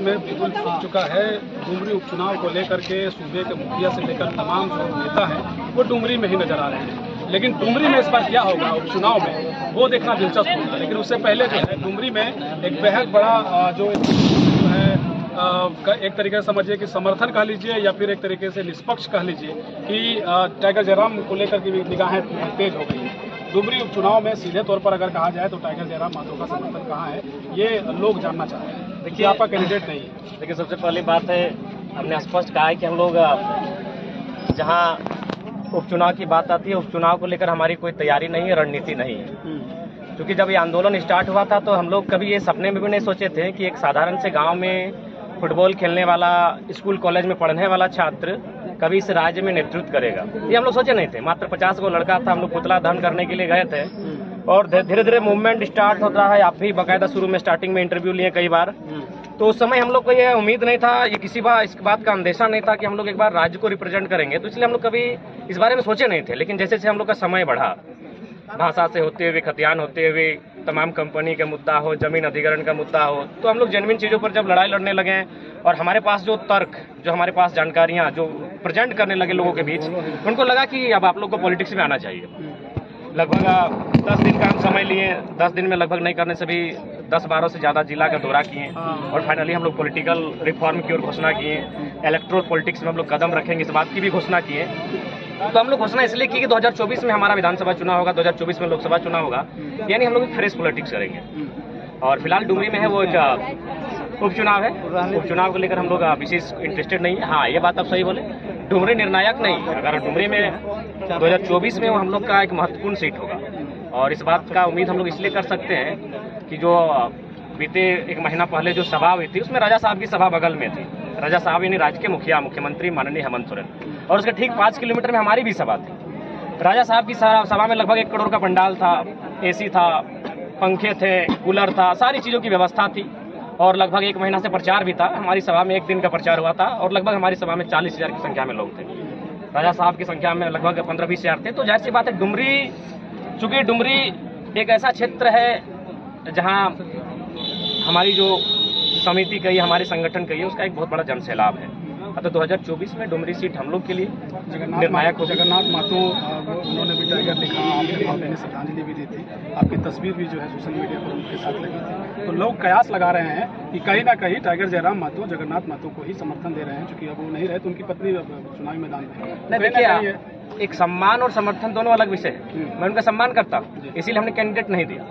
में बिल्कुल छूट चुका है। डुमरी उपचुनाव को लेकर के सूबे के मुखिया से लेकर तमाम जो नेता हैं वो डुमरी में ही नजर आ रहे हैं, लेकिन डुमरी में इस बार क्या होगा उपचुनाव में वो देखना दिलचस्प होगा। लेकिन उससे पहले जो है डुमरी में एक बेहद बड़ा जो है एक तरीके से समझिए कि समर्थन कह लीजिए या फिर एक तरीके से निष्पक्ष कह लीजिए कि टाइगर जयराम को लेकर की भी निगाहें तेज हो गई हैं। डुमरी उपचुनाव में सीधे तौर पर अगर कहा जाए तो टाइगर जयराम महतो का समर्थन कहाँ है ये लोग जानना चाहते हैं। देखिए आपका कैंडिडेट नहीं है। देखिए सबसे पहली बात है, हमने स्पष्ट कहा है कि हम लोग जहाँ उपचुनाव की बात आती है उपचुनाव को लेकर हमारी कोई तैयारी नहीं है, रणनीति नहीं है। क्योंकि जब ये आंदोलन स्टार्ट हुआ था तो हम लोग कभी ये सपने में भी नहीं सोचे थे कि एक साधारण से गांव में फुटबॉल खेलने वाला, स्कूल कॉलेज में पढ़ने वाला छात्र कभी इस राज्य में नेतृत्व करेगा, ये हम लोग सोचे नहीं थे। मात्र 50 को लड़का था, हम लोग पुतला दहन करने के लिए गए थे और धीरे धीरे मूवमेंट स्टार्ट होता है। आप भी बाकायदा शुरू में स्टार्टिंग में इंटरव्यू लिए कई बार, तो उस समय हम लोग को ये उम्मीद नहीं था, ये किसी बार इस बात का अंदेशा नहीं था कि हम लोग एक बार राज्य को रिप्रेजेंट करेंगे, तो इसलिए हम लोग कभी इस बारे में सोचे नहीं थे। लेकिन जैसे जैसे हम लोग का समय बढ़ा, भाषा से होते हुए, खतियान होते हुए, तमाम कंपनी का मुद्दा हो, जमीन अधिग्रहण का मुद्दा हो, तो हम लोग जेन्युइन चीजों पर जब लड़ाई लड़ने लगे और हमारे पास जो तर्क, जो हमारे पास जानकारियां जो प्रेजेंट करने लगे लोगों के बीच, उनको लगा कि अब आप लोग को पॉलिटिक्स में आना चाहिए। लगभग 10 दिन का हम समय लिए, 10 दिन में लगभग नहीं करने से भी 10-12 से ज्यादा जिला का दौरा किए और फाइनली हम लोग पॉलिटिकल रिफॉर्म की ओर घोषणा किए। इलेक्ट्रोल पॉलिटिक्स में हम लोग कदम रखेंगे, इस बात की भी घोषणा किए। तो हम लोग घोषणा इसलिए की कि 2024 में हमारा विधानसभा चुनाव होगा, 2024 में लोकसभा चुनाव होगा, यानी हम लोग फ्रेश पॉलिटिक्स करेंगे। और फिलहाल डुमरी में है वो एक उपचुनाव है, उपचुनाव को लेकर हम लोग विशेष इंटरेस्टेड नहीं है। हाँ, ये बात आप सही बोले, डुमरी निर्णायक नहीं, अगर डुमरी में 2024 में वो हम लोग का एक महत्वपूर्ण सीट होगा। और इस बात का उम्मीद हम लोग इसलिए कर सकते हैं कि जो बीते एक महीना पहले जो सभा हुई थी उसमें राजा साहब की सभा बगल में थी। राजा साहब यानी राज्य के मुखिया, मुख्यमंत्री माननीय हेमंत सोरेन, और उसके ठीक 5 किलोमीटर में हमारी भी सभा थी। राजा साहब की सभा में लगभग 1 करोड़ का पंडाल था, एसी था, पंखे थे, कूलर था, सारी चीजों की व्यवस्था थी और लगभग 1 महीना से प्रचार भी था। हमारी सभा में 1 दिन का प्रचार हुआ था और लगभग हमारी सभा में 40,000 की संख्या में लोग थे। राजा साहब की संख्या में लगभग 15-20 हजार थे। तो जाहिर सी बात है, डुमरी, चूंकि डुमरी एक ऐसा क्षेत्र है जहां हमारी जो समिति कही, हमारे संगठन कही, उसका एक बहुत बड़ा जनसैलाब है। अतः 2024 में डुमरी सीट हम लोग के लिए निर्णायक हो। जगन्नाथ महतो उन्होंने भी टाइगर लिखा, आपने भावभीनी श्रद्धांजलि भी दी थी, आपकी तस्वीर भी जो है सोशल मीडिया पर उनके साथ लगी थी। तो लोग कयास लगा रहे हैं कि कहीं ना कहीं टाइगर जयराम महतो जगन्नाथ महतो को ही समर्थन दे रहे हैं, क्योंकि अब वो नहीं रहे तो उनकी पत्नी चुनावी मैदान में। देखिए, एक सम्मान और समर्थन दोनों अलग विषय है। मैं उनका सम्मान करता हूँ, इसीलिए हमने कैंडिडेट नहीं दिया।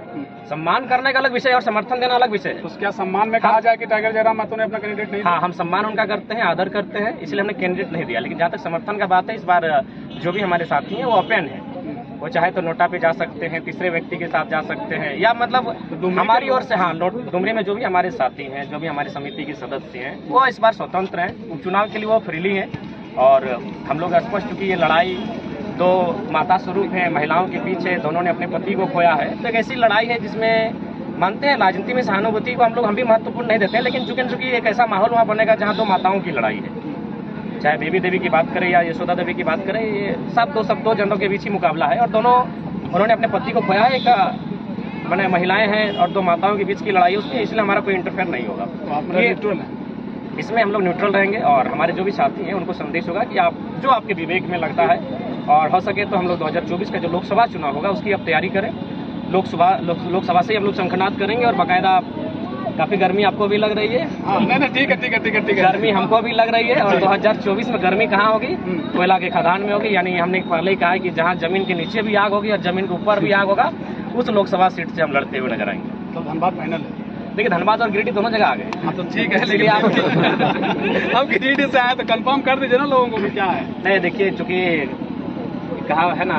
सम्मान करने का अलग विषय और समर्थन देना अलग विषय। तो क्या सम्मान में कहा जाए कि टाइगर जयराम महतो ने अपना कैंडिडेट नहीं दिया? हाँ, हम सम्मान उनका करते हैं, आदर करते हैं, इसलिए हमने कैंडिडेट नहीं दिया। लेकिन जहाँ तक समर्थन का बात है, इस बार जो भी हमारे साथी हैं वो ओपन है, वो चाहे तो नोटा पे जा सकते हैं, तीसरे व्यक्ति के साथ जा सकते हैं, या मतलब हमारी ओर से। हाँ, डुमरी में जो भी हमारे साथी हैं, जो भी हमारी समिति के सदस्य हैं, वो इस बार स्वतंत्र हैं। उपचुनाव के लिए वो फ्रीली हैं और हम लोग स्पष्ट, चूंकि ये लड़ाई दो माता स्वरूप है, महिलाओं के पीछे, दोनों ने अपने पति को खोया है, तो एक ऐसी लड़ाई है जिसमें मानते हैं राजनीति में सहानुभूति को हम भी महत्वपूर्ण नहीं देते हैं, लेकिन चूंकि एक ऐसा माहौल वहाँ बनेगा जहाँ 2 माताओं की लड़ाई है। चाहे बेबी देवी की बात करें या यशोदा देवी की बात करें, ये सब दो जनों के बीच ही मुकाबला है और दोनों, उन्होंने अपने पति को खोया है। एक मैंने महिलाएं हैं और 2 माताओं के बीच की लड़ाई है उसमें, इसलिए हमारा कोई इंटरफेयर नहीं होगा। तो आप न्यूट्रल हैं? इसमें हम लोग न्यूट्रल रहेंगे और हमारे जो भी साथी हैं उनको संदेश होगा कि आप जो आपके विवेक में लगता है, और हो सके तो हम लोग 2024 का जो लोकसभा चुनाव होगा उसकी अब तैयारी करें। लोकसभा से हम लोग शंखनाद करेंगे और बाकायदा, काफी गर्मी आपको भी लग रही है? नहीं, ठीक है। गर्मी हमको भी लग रही है और 2024 में गर्मी कहाँ होगी? कोयला के खदान में होगी। यानी हमने पहले ही कहा है कि जहाँ जमीन के नीचे भी आग होगी और जमीन के ऊपर भी आग होगा, उस लोकसभा सीट से हम लड़ते हुए नजर आएंगे। तो धनबाद फाइनल है? देखिए, धनबाद और गिरिडीह दोनों जगह आ गए। हाँ, तो ठीक है, लेकिन आप हम गिरिडीह से आए तो कंफर्म कर दीजिए ना लोगों को भी क्या है। नहीं, देखिए, चूंकि कहा है ना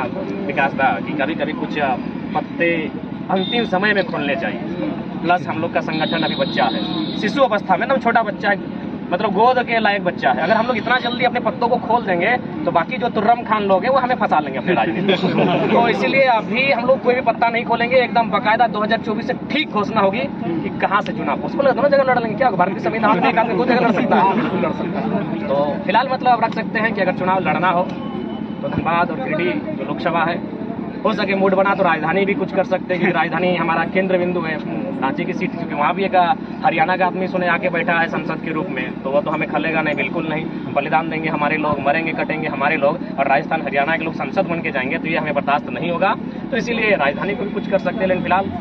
विकास दा कि कभी कभी कुछ पत्ते अंतिम समय में खोलने चाहिए। प्लस हम लोग का संगठन अभी बच्चा है, शिशु अवस्था में ना, छोटा बच्चा है, मतलब गोद के लायक बच्चा है। अगर हम लोग इतना जल्दी अपने पत्तों को खोल देंगे तो बाकी जो तुर्रम खान लोग हैं वो हमें फंसा लेंगे अपने राजनीति में। तो इसीलिए अभी हम लोग कोई भी पत्ता नहीं खोलेंगे, एकदम बाकायदा 2024 से ठीक घोषणा होगी कि कहाँ से चुनाव पॉसिबल। दोनों जगह लड़ लेंगे क्या? भारतीय संविधान में एक आदमी 2 जगह लड़ सकता है। तो फिलहाल मतलब रख सकते हैं कि अगर चुनाव लड़ना हो तो धनबाद और गिरिडीह जो लोकसभा है, हो सके मूड बना तो राजधानी भी कुछ कर सकते हैं, क्योंकि राजधानी हमारा केंद्र बिंदु है रांची की सीट, क्योंकि वहाँ भी एक हरियाणा का आदमी सुने आके बैठा है संसद के रूप में, तो वो तो हमें खलेगा नहीं, बिल्कुल नहीं। बलिदान देंगे हमारे लोग, मरेंगे कटेंगे हमारे लोग, और राजस्थान हरियाणा के लोग संसद बन के जाएंगे तो ये हमें बर्दाश्त नहीं होगा। तो इसीलिए राजधानी को भी कुछ कर सकते हैं, लेकिन फिलहाल